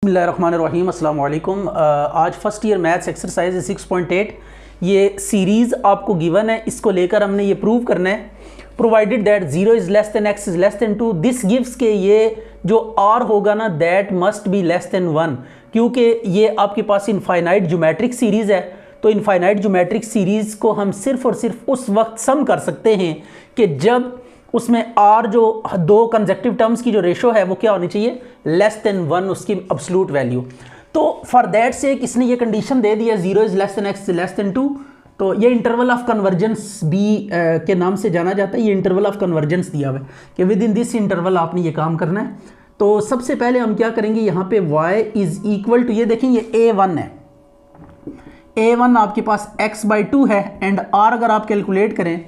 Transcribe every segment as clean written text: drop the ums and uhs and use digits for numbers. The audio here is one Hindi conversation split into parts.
बिस्मिल्लाहिर्रहमानिर्रहीम अस्सलाम वालेकुम। आज फर्स्ट ईयर मैथ्स एक्सरसाइज 6.8 ये सीरीज़ आपको गिवन है, इसको लेकर हमने ये प्रूव करना है। Provided that 0 is less than x is less than 2, this gives के ये जो r होगा ना that must be less than 1, क्योंकि ये आपके पास इनफाइनाइट ज्योमेट्रिक सीरीज़ है। तो इनफाइनाइट ज्योमेट्रिक सीरीज़ को हम सिर्फ और सिर्फ उस वक्त सम कर सकते हैं कि जब उसमें r जो दो कंसेक्टिव टर्म्स की जो रेशो है वो क्या होनी चाहिए, लेस देन 1 उसकी अब्सोल्यूट वैल्यू। तो फॉर दैट से इसने ये कंडीशन दे दिया 0 is less than x less than 2। तो ये इंटरवल ऑफ कन्वर्जेंस भी के नाम से जाना जाता है। ये इंटरवल ऑफ कन्वर्जेंस दिया हुआ है कि विद इन दिस इंटरवल आपने ये काम करना है। तो सबसे पहले हम क्या करेंगे, यहाँ पे y इज़ इक्वल टू, ये देखें ये a1 है, a1 आपके पास x/2 है एंड r अगर आप कैलकुलेट करें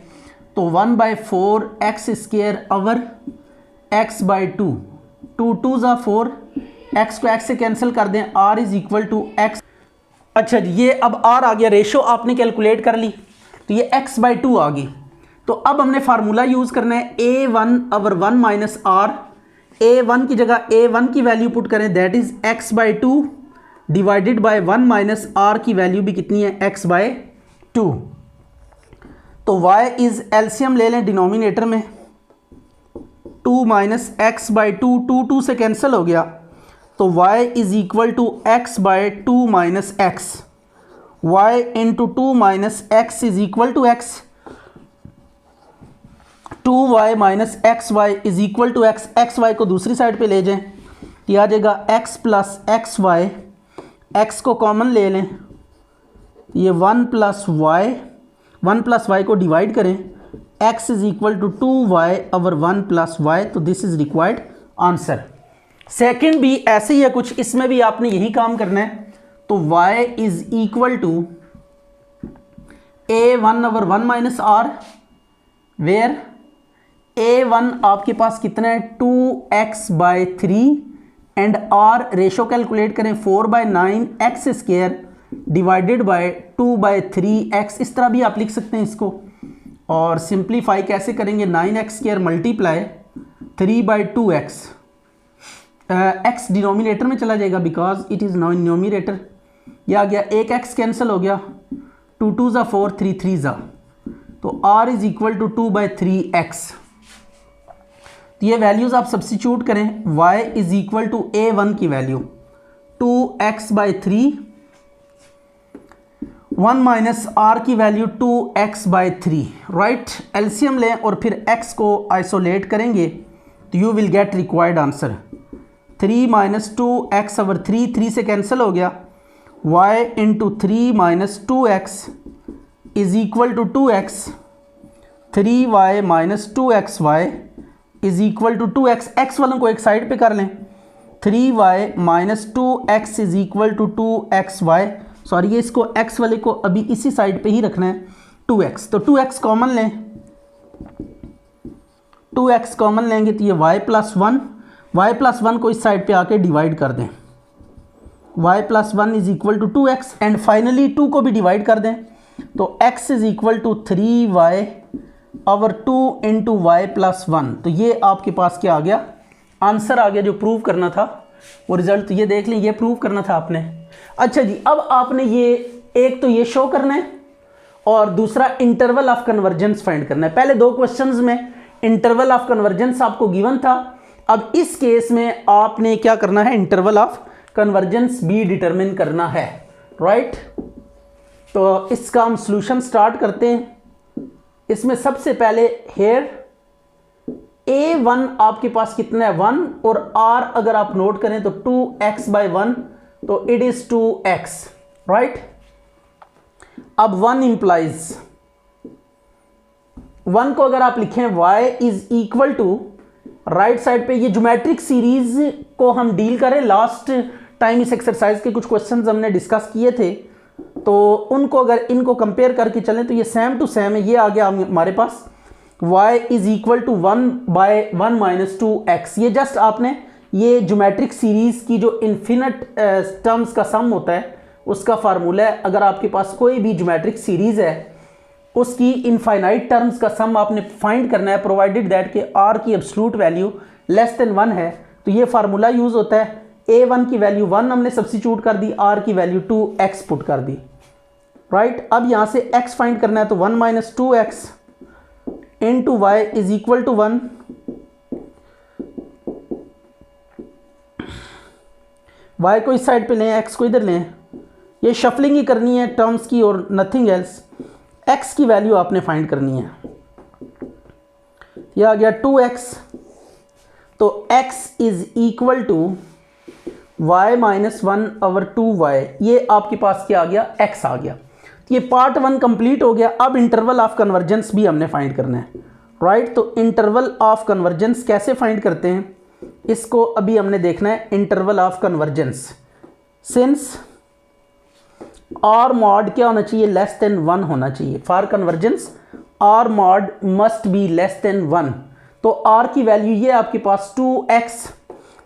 तो 1/4 एक्स स्क्र अवर x/2, 2 2 ज़ा 4, x को x से कैंसिल कर दें, r is equal to x। अच्छा जी, ये अब r आ गया, रेशो आपने कैलकुलेट कर ली तो ये x/2 आ गई। तो अब हमने फार्मूला यूज़ करना है a1/1 माइनस r। a1 की जगह a1 की वैल्यू पुट करें, that is x/2 divided by 1 minus r की वैल्यू भी कितनी है, x/2। तो y इज़ एलसीएम ले लें डिनोमिनेटर में, 2 माइनस x/2, 2 2 से कैंसिल हो गया, तो y is equal to x/2 minus x, y into 2 minus x is equal to x, 2y minus xy is equal to x। xy को दूसरी साइड पे ले जाएं, ये आ जाएगा x प्लस xy, x को कॉमन ले लें, ये 1 प्लस y को डिवाइड करें, x is equal to 2y/1 plus y। तो this is required answer. Second भी ऐसे ही है कुछ, इसमें भी आपने यही काम करना है। तो y is equal to a1/1 minus r, where a1 आपके पास कितना है 2x/3 and r ratio calculate करें 4/9 x square divided by 2/3x। इस तरह भी आप लिख सकते हैं इसको, और सिंप्लीफाई कैसे करेंगे, 9x² multiply 3/2x, x denominator में चला जाएगा बिकॉज इट इज़ न्यूमरेटर। यह आ गया, एक x कैंसिल हो गया, 2 2 ज़ा 4, 3 3 ज़ा, तो r is equal to 2/3x। तो ये वैल्यूज़ आप सब्स्टिट्यूट करें, y is equal to a1 की वैल्यू 2x/3, 1 माइनस r की वैल्यू 2x/3, राइट। एलसीएम लें और फिर x को आइसोलेट करेंगे तो you will get required answer. 3 minus 2x/3, 3 से कैंसिल हो गया, y into 3 minus 2x is equal to 2x, 3y minus 2xy is equal to 2x। x वालों को एक साइड पे कर लें, 3y minus 2x is equal to 2xy। Sorry, ये इसको x वाले को अभी इसी साइड पे ही रखना है, 2x। तो 2x कॉमन लें, 2x कॉमन लेंगे तो ये y+1 को इस साइड पे आके डिवाइड कर दें, y+1 is equal to 2x and finally 2 को भी डिवाइड कर दें, तो x is equal to 3y/2 into y+1। तो ये आपके पास क्या आ गया, आंसर आ गया जो प्रूव करना था वो रिजल्ट। तो ये देख लें, ये प्रूव करना था आपने। अच्छा जी, अब आपने ये एक तो ये शो करना है और दूसरा इंटरवल ऑफ कन्वर्जेंस फाइंड करना है। पहले दो क्वेश्चंस में इंटरवल ऑफ कन्वर्जेंस आपको गिवन था, अब इस केस में आपने क्या करना है, इंटरवल ऑफ कन्वर्जेंस भी डिटरमिन करना है, राइट। तो इसका हम सॉल्यूशन स्टार्ट करते हैं। इसमें सबसे पहले हेयर a1 आपके पास कितना है 1, और r अगर आप नोट करें तो 2x/1, तो इट इज 2x, राइट। अब 1 इंप्लाइज 1 को अगर आप लिखें y is equal to, right side पे ये ज्योमेट्रिक सीरीज को हम डील करें। लास्ट टाइम इस एक्सरसाइज के कुछ क्वेश्चंस हमने डिस्कस किए थे, तो उनको अगर इनको कंपेयर करके चलें तो ये सेम टू सेम है। ये आ गया हमारे पास y is equal to 1/1 minus 2x। ये जस्ट आपने ये ज्योमेट्रिक सीरीज की जो इन्फिनिट टर्म्स का सम होता है उसका फार्मूला है। अगर आपके पास कोई भी ज्योमेट्रिक सीरीज है उसकी इनफाइनाइट टर्म्स का सम आपने फाइंड करना है, प्रोवाइडेड दैट के r की एब्सोल्यूट वैल्यू लेस देन 1 है, तो ये फार्मूला यूज़ होता है a1 की वैल्यू 1 हमने सब्स्टिट्यूट कर दी, r की वैल्यू 2x पुट कर दी, राइट। अब यहां से x फाइंड करना है तो 1 minus 2x into y is equal to 1। y को इस साइड पे लें, x को इधर लें, ये शफलिंग ही करनी है टर्म्स की और नथिंग एल्स। x की वैल्यू आपने फाइंड करनी है, यह आ गया 2x, तो x is equal to y minus 1 over 2y, ये आपके पास क्या आ गया, x आ गया। ये पार्ट 1 कंप्लीट हो गया। अब इंटरवल ऑफ कन्वर्जेंस भी हमने फाइंड करना है, राइट। तो इंटरवल ऑफ कन्वर्जेंस कैसे फाइंड करते हैं, इसको अभी हमने देखना है। Interval of convergence, since r mod क्या होना चाहिए, लेस देन 1 होना चाहिए। For convergence r mod must be less than 1। तो r की वैल्यू ये आपके पास 2x,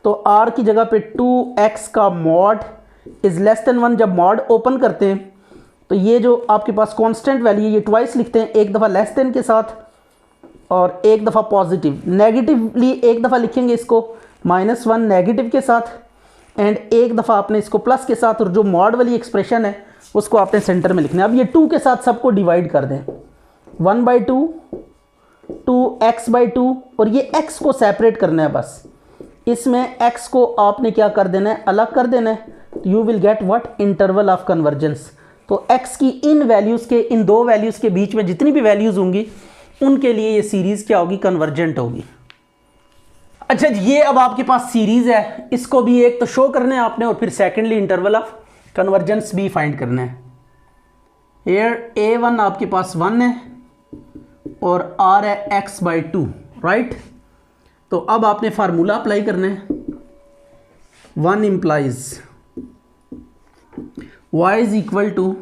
तो r की जगह पे 2x का मॉड इज लेस देन 1। जब मॉड ओपन करते हैं तो ये जो आपके पास कांस्टेंट वैल्यू, ये ट्वाइस लिखते हैं, एक दफ़ा लेस देन के साथ और एक दफ़ा पॉजिटिव। नेगेटिवली एक दफ़ा लिखेंगे इसको -1 नेगेटिव के साथ, एंड एक दफ़ा आपने इसको प्लस के साथ, और जो मॉड वाली एक्सप्रेशन है उसको आपने सेंटर में लिखना है। अब ये 2 के साथ सबको डिवाइड कर दें, 1/2 2x/2, और ये x को सेपरेट करना है बस। इसमें x को आपने क्या कर देना है, अलग कर देना है। तो you will get what, interval of convergence. तो x की इन वैल्यूज़ के, इन दो वैल्यूज़ के बीच में जितनी भी वैल्यूज़ होंगी उनके लिए ये सीरीज़ क्या होगी, कन्वर्जेंट होगी। अच्छा जी, ये अब आपके पास सीरीज़ है, इसको भी एक तो शो करना है आपने, और फिर सेकेंडली इंटरवल ऑफ कन्वर्जेंस भी फाइंड करना है। एयर a1 आपके पास 1 है और r है x/2, राइट। तो अब आपने फार्मूला अप्लाई करना है। 1 implies y is equal to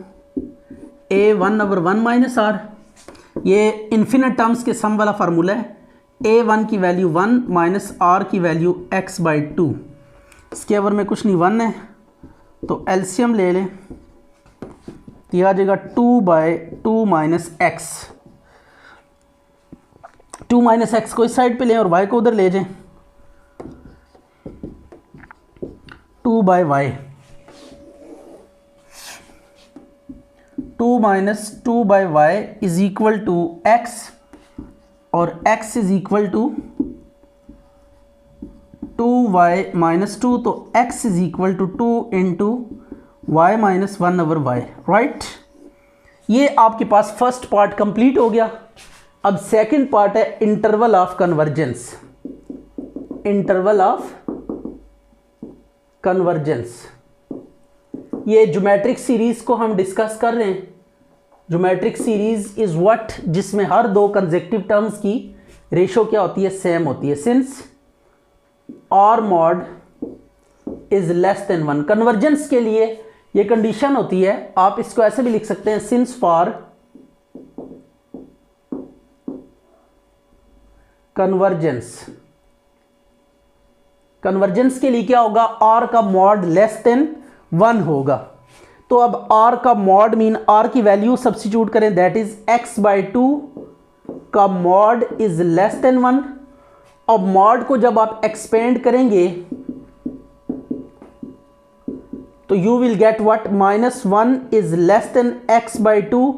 a1 over 1 minus r, ये इन्फिनिट टर्म्स के सम वाला फार्मूला है। a1 की वैल्यू 1 माइनस r की वैल्यू x/2, इसके ओवर में कुछ नहीं, 1 है, तो एलसीएम ले लें तो यह आ जाएगा 2/2 माइनस x। 2 माइनस एक्स को इस साइड पे लें और y को उधर ले जाएं, 2/y, 2 minus 2/y is equal to x, और x is equal to 2y minus 2, तो x is equal to 2 into y minus 1 over y, right. ये आपके पास फर्स्ट पार्ट कंप्लीट हो गया। अब सेकंड पार्ट है interval of convergence. Interval of convergence, ये ज्योमेट्रिक सीरीज को हम डिस्कस कर रहे हैं। ज्योमेट्रिक सीरीज इज व्हाट, जिसमें हर दो कंसेक्टिव टर्म्स की रेशो क्या होती है, सेम होती है। Since r mod is less than 1, convergence के लिए ये कंडीशन होती है। आप इसको ऐसे भी लिख सकते हैं, सिंस फॉर कन्वर्जेंस, कन्वर्जेंस के लिए क्या होगा, r का मॉड लेस देन 1 होगा। तो अब r का मॉड मीन r की वैल्यू सब्स्टिट्यूट करें, दैट इज x/2 का मॉड इज लेस देन 1। अब मॉड को जब आप एक्सपेंड करेंगे तो you will get what, -1 is less than x/2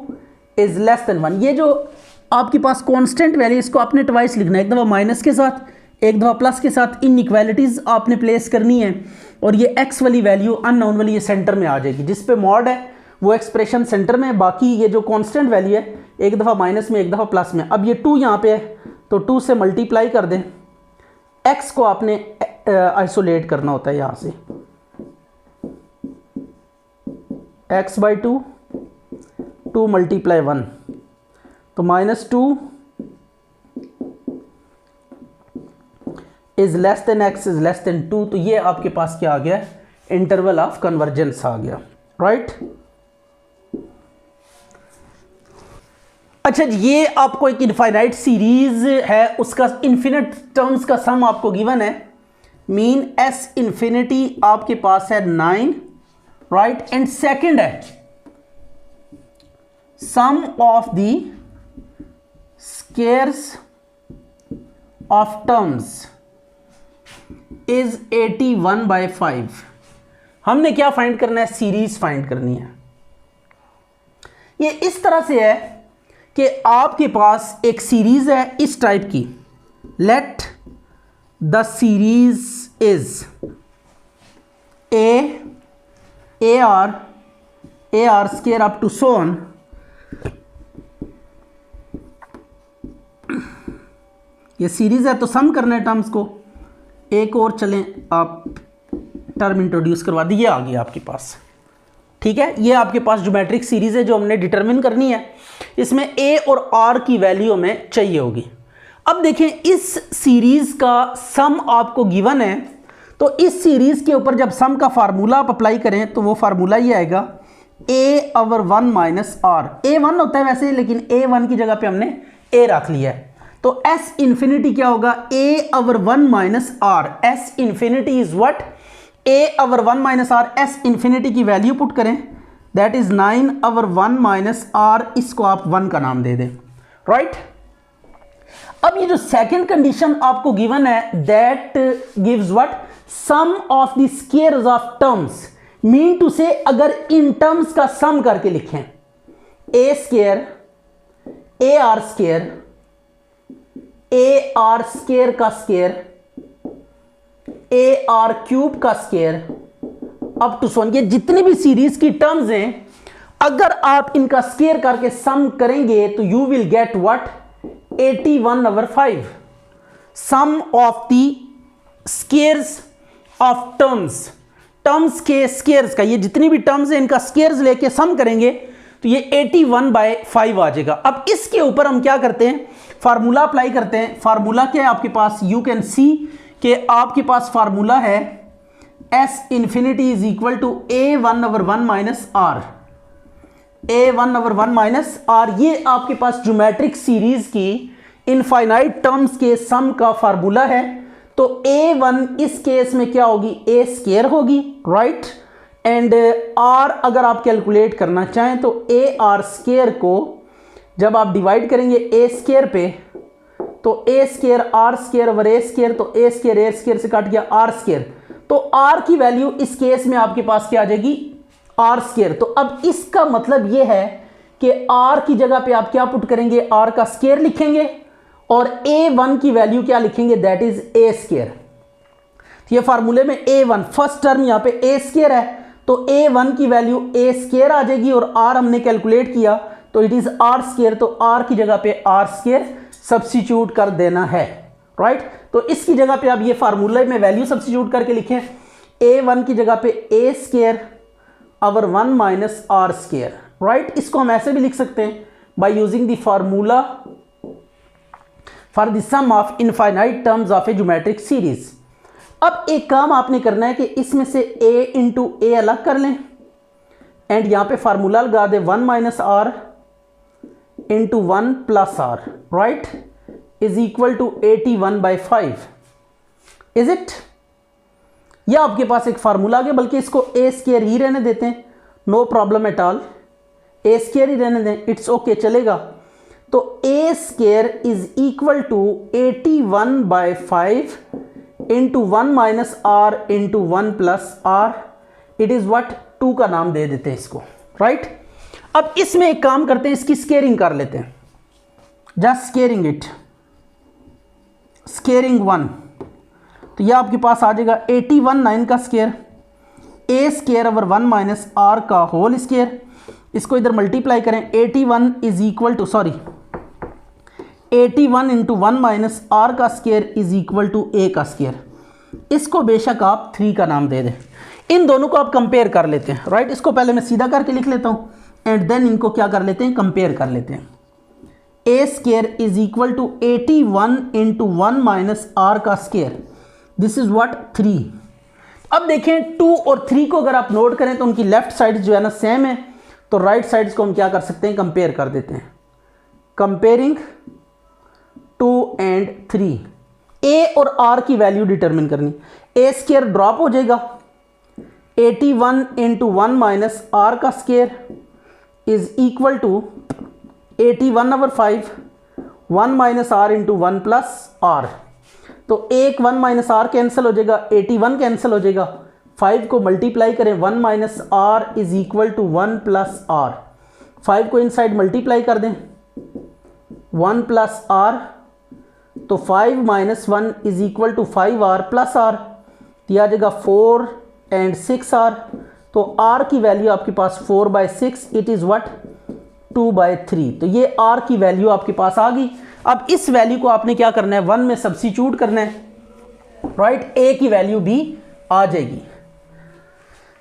is less than 1। ये जो आपके पास कांस्टेंट वैल्यू, इसको आपने ट्वाइस लिखना है, एक दफ़ा माइनस के साथ, एक दफ़ा प्लस के साथ। इनइक्वालिटीज़ आपने प्लेस करनी है, और ये x वाली वैल्यू अननोन वाली ये सेंटर में आ जाएगी। जिस पे मॉड है वो एक्सप्रेशन सेंटर में है, बाकी ये जो कांस्टेंट वैल्यू है एक दफ़ा माइनस में, एक दफ़ा प्लस में। अब ये 2 यहाँ पे है तो 2 से मल्टीप्लाई कर दें, x को आपने आइसोलेट करना होता है यहाँ से, x/2 2 मल्टीप्लाई 1, तो -2 is less than x is less than 2। तो ये आपके पास क्या आ गया, इंटरवल ऑफ कन्वर्जेंस आ गया, राइट। अच्छा जी, ये आपको एक इनफाइनाइट सीरीज है, उसका इन्फिनिट टर्म्स का सम आपको गिवन है। मीन s इंफिनिटी आपके पास है 9, राइट। एंड सेकंड है sum of the squares of terms is 81/5। हमने क्या फाइंड करना है? सीरीज फाइंड करनी है। ये इस तरह से है कि आपके पास एक सीरीज है इस टाइप की। Let the series is a are square up to so on. ये सीरीज है तो सम करना है टर्म्स को। एक और चलें, आप टर्म इंट्रोड्यूस करवा दिए, आ गया आपके पास। ठीक है, ये आपके पास ज्योमेट्रिक सीरीज है जो हमने डिटरमिन करनी है। इसमें ए और आर की वैल्यू हमें चाहिए होगी। अब देखें, इस सीरीज का सम आपको गिवन है, तो इस सीरीज के ऊपर जब सम का फार्मूला आप अप्लाई करें तो वो फार्मूला ये आएगा a/1 माइनस आर। a1 होता है वैसे, लेकिन a1 की जगह पे हमने a रख लिया है। तो s इंफिनिटी क्या होगा? a/1 minus r. s infinity is what? a/1 minus r. s infinity की वैल्यू पुट करें, दैट इज 9/1 माइनस आर। इसको आप 1 का नाम दे दें, राइट। अब ये जो सेकंड कंडीशन आपको गिवन है, that gives what? Sum of the squares of terms. Mean to say अगर इन टर्म्स का सम करके लिखें, A square, A are square, A are square का स्क्वायर, ए आर क्यूब का स्क्वायर अप टू सोन, ये जितनी भी सीरीज की टर्म्स हैं, अगर आप इनका स्क्वायर करके सम करेंगे तो you will get what? 81/5। Sum of the squares of terms, terms के स्क्वायर्स का, ये जितनी भी टर्म्स हैं इनका स्क्वायर्स लेके सम करेंगे तो ये 81/5 आ जाएगा। अब इसके ऊपर हम क्या करते हैं? फार्मूला अप्लाई करते हैं। फार्मूला क्या है आपके पास? यू कैन सी कि आपके पास फार्मूला है s infinity is equal to a1/1 minus r. a1/1 minus r, ये आपके पास ज्योमेट्रिक सीरीज की इनफाइनाइट टर्म्स के सम का फार्मूला है। तो a1 इस केस में क्या होगी? a स्क्वायर होगी, राइट। एंड r अगर आप कैलकुलेट करना चाहें तो a आर स्क्वायर को जब आप डिवाइड करेंगे a स्क्वायर पे, तो a square r square over a square, तो a स्क्वायर से कट गया r स्क्वायर। तो r की वैल्यू इस केस में आपके पास क्या आ जाएगी? r square. तो अब इसका मतलब ये है कि r की जगह पे आप क्या पुट करेंगे? r का स्क्वायर लिखेंगे और a1 की वैल्यू क्या लिखेंगे? That is a square. ये फार्मूले में a1 फर्स्ट टर्म यहाँ पे a स्क्वायर है, तो a1 की वैल्यू a स्क्वायर आ जाएगी और r हमने कैलकुलेट किया तो इट इज r स्क्वायर। तो r की जगह पे r स्क्वायर सब्स्टिट्यूट कर देना है, राइट। तो इसकी जगह पे आप ये फार्मूले में वैल्यू सब्स्टिट्यूट करके लिखें, a1 की जगह पे a square over 1 minus r square, right. इसको हम ऐसे भी लिख सकते हैं by using the formula for the sum of infinite terms of a geometric series. अब एक काम आपने करना है कि इसमें से a इंटू ए अलग कर लें एंड यहां पे फार्मूला लगा दे 1 minus are into 1 plus r, right, is equal to 81/5। Is it? यह आपके पास एक फार्मूला आ गया, बल्कि इसको a स्क्वायर ही रहने देते हैं, no problem at all. a square ही रहने दें, इट्स ओके, चलेगा। तो a square is equal to 81/5 into 1 minus are into 1 plus R, it is what? 2 का नाम दे देते हैं इसको, राइट। अब इसमें एक काम करते हैं, इसकी स्केयरिंग कर लेते हैं, जस्ट स्केयरिंग इट, स्केयरिंग 1। तो यह आपके पास आ जाएगा 81 9 का square, a square over 1 minus are का होल स्केयर। इसको इधर मल्टीप्लाई करें, 81 is equal to 81 into 1 minus are का square is equal to a का स्केयर। इसको बेशक आप 3 का नाम दे दें। इन दोनों को आप कंपेयर कर लेते हैं, राइट। इसको पहले मैं सीधा करके लिख लेता हूँ एंड देन इनको क्या कर लेते हैं? कंपेयर कर लेते हैं। a square is equal to 81 into 1 minus are का स्केयर, दिस इज व्हाट? 3। अब देखें 2 और 3 को अगर आप नोट करें तो उनकी लेफ्ट साइड जो है ना सेम है, तो राइट साइड्स को हम क्या कर सकते हैं? कंपेयर कर देते हैं। कंपेयरिंग 2 एंड 3, a और r की वैल्यू डिटरमिन करनी। a स्केयर ड्रॉप हो जाएगा, 81 इंटू 1 माइनस आर का square is equal to 81/5 1 minus are into 1 plus r. तो एक 1 माइनस आर कैंसिल हो जाएगा, 81 कैंसिल हो जाएगा। 5 को मल्टीप्लाई करें, 1 minus r is equal to 1 plus r. 5 को इनसाइड मल्टीप्लाई कर दें, 1 प्लस आर, तो 5 minus 1 is equal to 5 r plus r, दिया आ जाएगा 4 एंड 6 आर। तो आर की वैल्यू आपके पास 4/6, इट इज़ व्हाट 2/3। तो ये आर की वैल्यू आपके पास आ गई। अब इस वैल्यू को आपने क्या करना है, 1 में सब्स्टिट्यूट करना है, राइट। ए की वैल्यू भी आ जाएगी।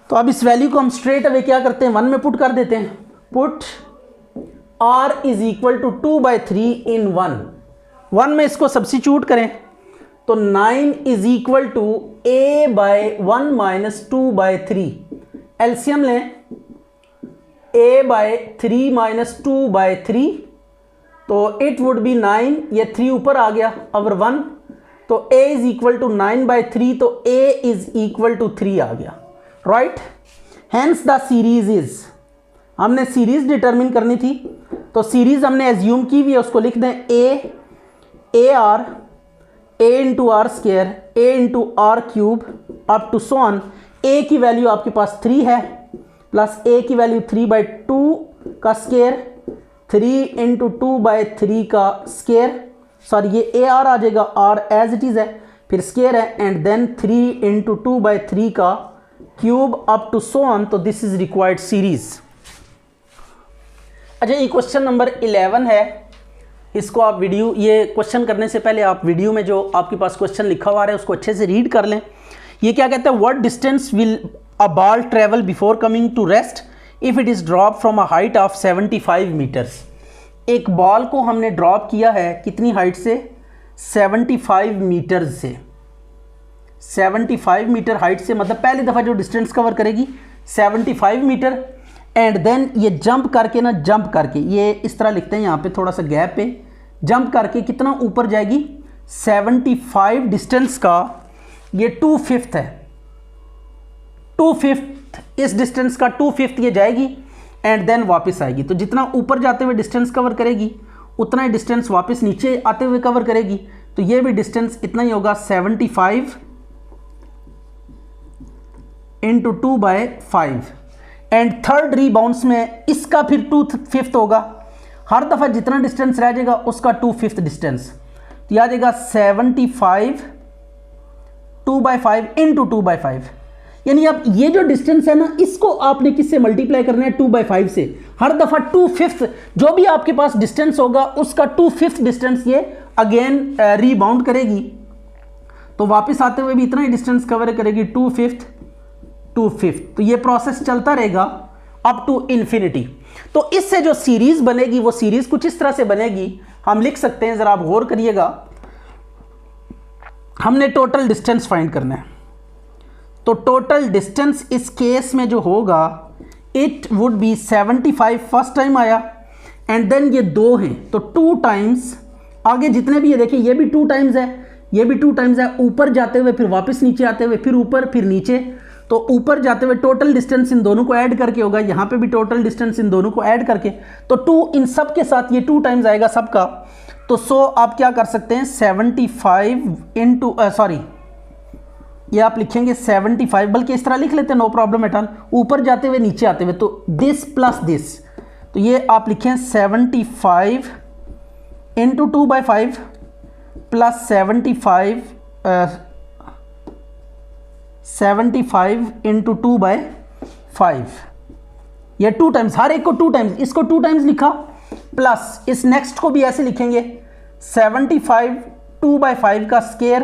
तो अब इस वैल्यू को हम स्ट्रेट अवे क्या करते हैं, 1 में पुट कर देते हैं। Put r is equal to 2/3 in 1 में इसको सब्स्टिट्यूट करें तो 9 is equal to a/1 minus 2/3। LCM लें, a/3 माइनस 2/3, तो इट वुड बी 9, ये 3 ऊपर आ गया ओवर 1, तो a इज इक्वल टू 9/3, तो a इज इक्वल टू 3 आ गया, right. Hence the series is, हमने सीरीज डिटरमिन करनी थी, तो सीरीज हमने एज्यूम की हुई है, उसको लिख दें a r a into r square, a into r cube up to so on. a की वैल्यू आपके पास 3 है, प्लस a की वैल्यू 3/2 का स्केयर, 3 इंटू 2/3 का स्केयर, सॉरी ये a आर आ जाएगा, r एज इट इज़ है, फिर स्केयर है, एंड देन 3 इंटू 2/3 का cube up to so on. तो दिस इज रिक्वायर्ड सीरीज। अच्छा, ये क्वेश्चन नंबर 11 है। इसको आप वीडियो, ये क्वेश्चन करने से पहले आप वीडियो में जो आपके पास क्वेश्चन लिखा हुआ है उसको अच्छे से रीड कर लें। ये क्या कहता है, what distance will a ball travel before coming to rest if it is drop from a height of 75 metres. एक बॉल को हमने ड्रॉप किया है कितनी हाइट से, 75 मीटर से। 75 मीटर हाइट से, मतलब पहली दफ़ा जो डिस्टेंस कवर करेगी 75 मीटर, एंड देन ये जंप करके ना, जंप करके ये इस तरह लिखते हैं यहाँ पे थोड़ा सा गैप पे, जंप करके कितना ऊपर जाएगी, 75 डिस्टेंस का ये 2/5 है, 2/5 इस डिस्टेंस का 2/5 ये जाएगी एंड देन वापस आएगी। तो जितना ऊपर जाते हुए डिस्टेंस कवर करेगी उतना ही डिस्टेंस वापस नीचे आते हुए कवर करेगी, तो ये भी डिस्टेंस इतना ही होगा, 75 इंटू 2/5। एंड थर्ड रीबाउंड्स में इसका फिर 2/5 होगा, हर दफ़ा जितना डिस्टेंस रह जाएगा उसका 2/5 डिस्टेंस, तो याद आएगा 75 2/5 इंटू 2/5। यानी अब ये जो डिस्टेंस है ना, इसको आपने किससे मल्टीप्लाई करना है, 2/5 से। हर दफ़ा 2/5 जो भी आपके पास डिस्टेंस होगा उसका 2/5 डिस्टेंस ये अगेन रीबाउंड करेगी, तो वापस आते हुए भी इतना ही डिस्टेंस कवर करेगी, 2/5 2/5। तो ये प्रोसेस चलता रहेगा अप टू इन्फिनिटी। तो इससे जो सीरीज बनेगी वो सीरीज कुछ इस तरह से बनेगी, हम लिख सकते हैं, जरा आप गौर करिएगा। हमने टोटल डिस्टेंस फाइंड करना है, तो टोटल डिस्टेंस इस केस में जो होगा it would be 75 first time आया, एंड देन ये 2 हैं तो 2 टाइम्स आगे जितने भी, ये देखिए ये भी 2 टाइम्स है, ये भी 2 टाइम्स है, ऊपर जाते हुए फिर वापस नीचे आते हुए, फिर ऊपर फिर नीचे, तो ऊपर जाते हुए टोटल डिस्टेंस इन दोनों को ऐड करके होगा, यहाँ पे भी टोटल डिस्टेंस इन दोनों को ऐड करके, तो 2 इन सब के साथ ये 2 टाइम्स आएगा सबका। तो सो आप क्या कर सकते हैं, 75 इंटू सॉरी ये आप लिखेंगे 75, बल्कि इस तरह लिख लेते हैं, नो प्रॉब्लम एट ऑल, ऊपर जाते हुए नीचे आते हुए, तो दिस प्लस दिस, तो ये आप लिखें 75 इंटू 2/5 प्लस 75 इंटू 2/5, ये 2 टाइम्स, हर एक को 2 टाइम्स, इसको 2 टाइम्स लिखा, प्लस इस नेक्स्ट को भी ऐसे लिखेंगे 75 2/5 का स्केयर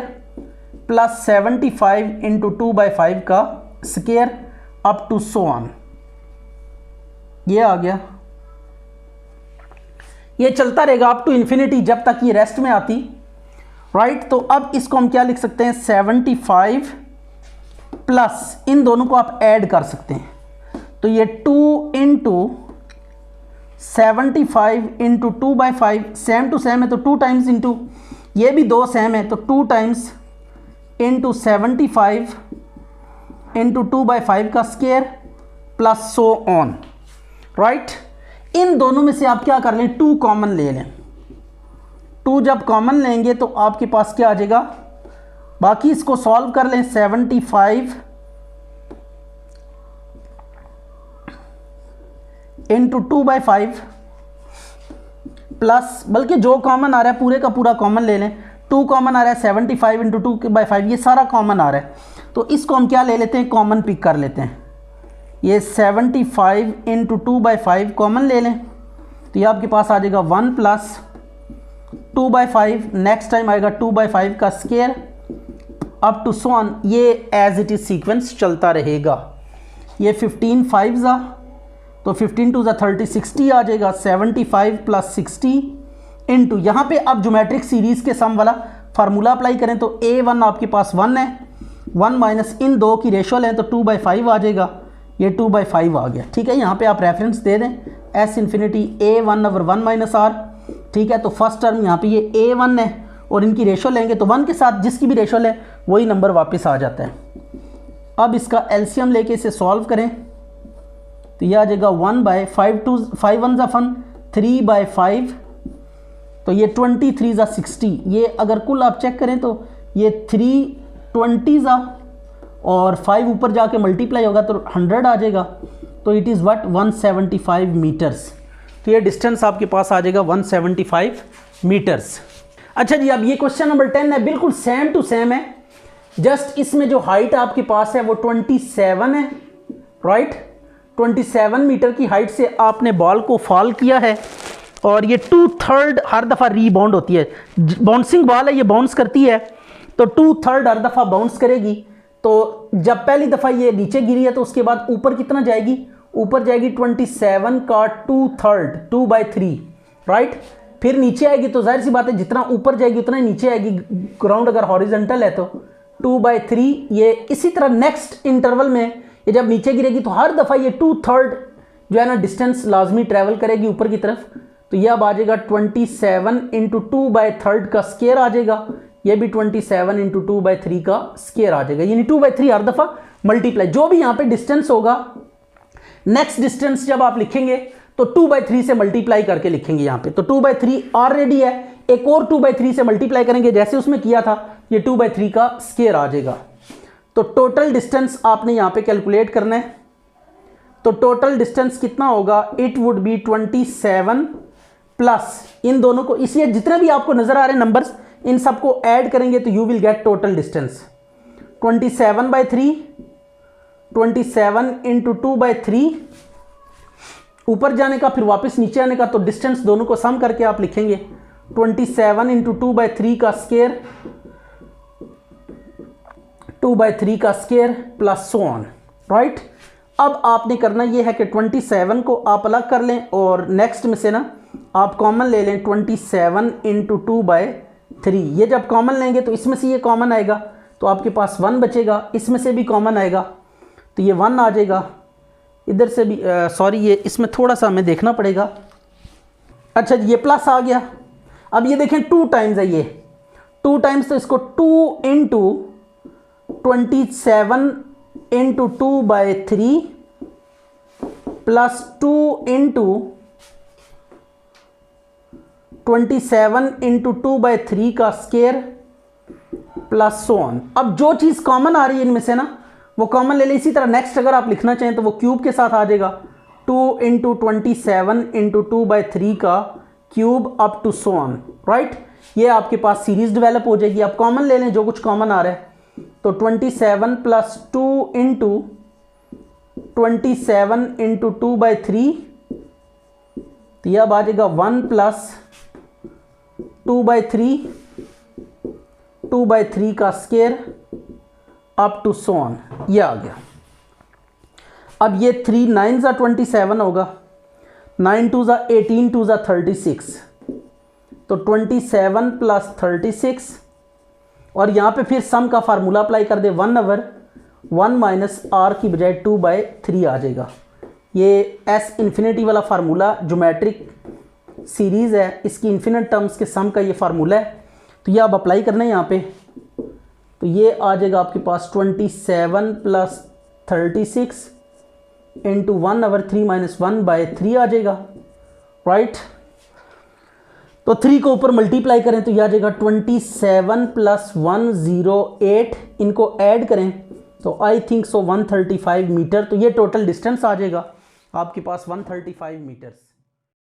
प्लस 75 इंटू 2/5 का square up to so on, ये आ गया। ये चलता रहेगा अप टू इन्फिनिटी जब तक ये रेस्ट में आती, राइट। तो अब इसको हम क्या लिख सकते हैं, 75 प्लस इन दोनों को आप ऐड कर सकते हैं, तो ये 2 into 75 into 2/5 same to same है, तो 2 टाइम्स इंटू, ये भी 2 सेम है, तो 2 टाइम्स इंटू 75 इंटू 2/5 का square plus so on, right. इन दोनों में से आप क्या कर लें, 2 कॉमन ले लें, 2 जब कॉमन लेंगे तो आपके पास क्या आ जाएगा, बाकी इसको सॉल्व कर लें। 75 इंटू 2/5 प्लस, बल्कि जो कॉमन आ रहा है पूरे का पूरा कॉमन ले लें। 2 कॉमन आ रहा है, 75 इंटू 2/5 ये सारा कॉमन आ रहा है, तो इसको हम क्या ले लेते हैं, कॉमन पिक कर लेते हैं। ये 75 इंटू 2/5 कॉमन ले लें, तो ये आपके पास आ जाएगा 1 प्लस 2/5, नेक्स्ट टाइम आएगा 2/5 का square up to so on, ये एज इट इज सीक्वेंस चलता रहेगा। ये 15 5 ज़ा, तो 15 2 ज़ा 30 60 आ जाएगा। 75 प्लस 60 इंटू, यहाँ पे अब ज्योमेट्रिक सीरीज़ के सम वाला फार्मूला अप्लाई करें तो A1 आपके पास 1 है, 1 माइनस इन दो की रेशो लें तो 2/5 आ जाएगा, ये 2/5 आ गया। ठीक है, यहाँ पे आप रेफरेंस दे दें S infinity A1/1 minus R। ठीक है, तो फर्स्ट टर्म यहाँ पे ये A1 है और इनकी रेशो लेंगे तो 1 के साथ जिसकी भी रेशो लें वही नंबर वापस आ जाता है। अब इसका एलसीएम लेके इसे सॉल्व करें तो यह आ जाएगा 1/5 2 5 1 ज़ा 1 3/5, तो ये 23 ज़ा 60। ये अगर कुल आप चेक करें तो ये 320 ज़ा और 5 ऊपर जाके मल्टीप्लाई होगा तो 100 आ जाएगा, तो इट इज़ व्हाट 175 मीटर्स। तो ये डिस्टेंस आपके पास आ जाएगा 175 मीटर्स। अच्छा जी, अब ये क्वेश्चन नंबर 10 है, बिल्कुल सेम टू सेम है, जस्ट इसमें जो हाइट आपके पास है वो 27 है, राइट। 27 मीटर की हाइट से आपने बॉल को फॉल किया है और ये 2/3 हर दफ़ा रीबाउंड होती है। बाउंसिंग बॉल है, ये बाउंस करती है तो 2/3 हर दफ़ा बाउंस करेगी। तो जब पहली दफ़ा ये नीचे गिरी है तो उसके बाद ऊपर कितना जाएगी, ऊपर जाएगी 27 का 2/3 2/3, राइट। फिर नीचे आएगी तो जाहिर सी बात है जितना ऊपर जाएगी उतना ही नीचे आएगी, ग्राउंड अगर हॉरिजॉन्टल है तो 2/3। ये इसी तरह नेक्स्ट इंटरवल में ये जब नीचे गिरेगी तो हर दफ़ा ये 2/3 जो है ना डिस्टेंस लाजमी ट्रैवल करेगी ऊपर की तरफ। तो ये अब आ जाएगा 27 इंटू 2/3 का स्क्वायर आ जाएगा, ये भी 27 इंटू 2/3 का स्क्वायर आ जाएगा, यानी 2/3 हर दफ़ा मल्टीप्लाई। जो भी यहाँ पे डिस्टेंस होगा, नेक्स्ट डिस्टेंस जब आप लिखेंगे तो 2/3 से मल्टीप्लाई करके लिखेंगे यहाँ पे। तो 2/3 ऑलरेडी है, एक और 2/3 से मल्टीप्लाई करेंगे जैसे उसमें किया था, ये 2/3 का स्क्वायर आ जाएगा। तो टोटल डिस्टेंस आपने यहाँ पे कैलकुलेट करना है, तो टोटल डिस्टेंस कितना होगा, इट वुड बी 27 प्लस इन दोनों को, इसलिए जितने भी आपको नजर आ रहे हैं नंबर्स इन सबको ऐड करेंगे तो you will get total distance 27/3, 27 into 2/3, ऊपर जाने का फिर वापस नीचे आने का, तो डिस्टेंस दोनों को सम करके आप लिखेंगे 27 इंटू 2/3 का स्क्वायर, 2/3 का square plus so on, right. अब आपने करना यह है कि 27 को आप अलग कर लें और नेक्स्ट में से ना आप कॉमन ले लें 27 इंटू 2/3। ये जब कॉमन लेंगे तो इसमें से ये कॉमन आएगा तो आपके पास 1 बचेगा, इसमें से भी कॉमन आएगा तो ये 1 आ जाएगा, इधर से भी सॉरी ये इसमें थोड़ा सा हमें देखना पड़ेगा। अच्छा ये प्लस आ गया। अब ये देखें 2 टाइम्स है, ये 2 टाइम्स, तो इसको 2 into 27 into 2/3 plus 2 into 27 into 2/3 का स्क्वायर प्लस सो ऑन। अब जो चीज़ कॉमन आ रही है इनमें से ना वो कॉमन ले ले। इसी तरह नेक्स्ट अगर आप लिखना चाहें तो वो क्यूब के साथ आ जाएगा, 2 इंटू 27 इंटू 2/3 का cube up to so on, right. ये आपके पास सीरीज डेवलप हो जाएगी। आप कॉमन ले लें जो कुछ कॉमन आ रहा है, तो 27 प्लस 2 इंटू 27 इंटू 2/3, तो यह अब आ जाएगा 1 प्लस 2/3, 2/3 का square up to so on, ये आ गया। अब ये 3 9 ज़ा 27 होगा, 9 2 ज़ा 18 2 ज़ा 36, तो 27 प्लस 36 और यहाँ पे फिर सम का फार्मूला अप्लाई कर दे, 1/1 माइनस आर की बजाय 2/3 आ जाएगा। ये एस इन्फिनिटी वाला फार्मूला ज्योमेट्रिक सीरीज़ है, इसकी इन्फिनिट टर्म्स के सम का ये फार्मूला है, तो ये आप अप्लाई करना है यहाँ पे। तो ये आ जाएगा आपके पास 27 प्लस 36 इंटू 1/3 माइनस 1/3 आ जाएगा, राइट। तो 3 को ऊपर मल्टीप्लाई करें तो यह आ जाएगा 27 + 108, इनको ऐड करें तो आई थिंक सो 135 मीटर। तो ये टोटल डिस्टेंस आ जाएगा आपके पास 135 मीटर्स।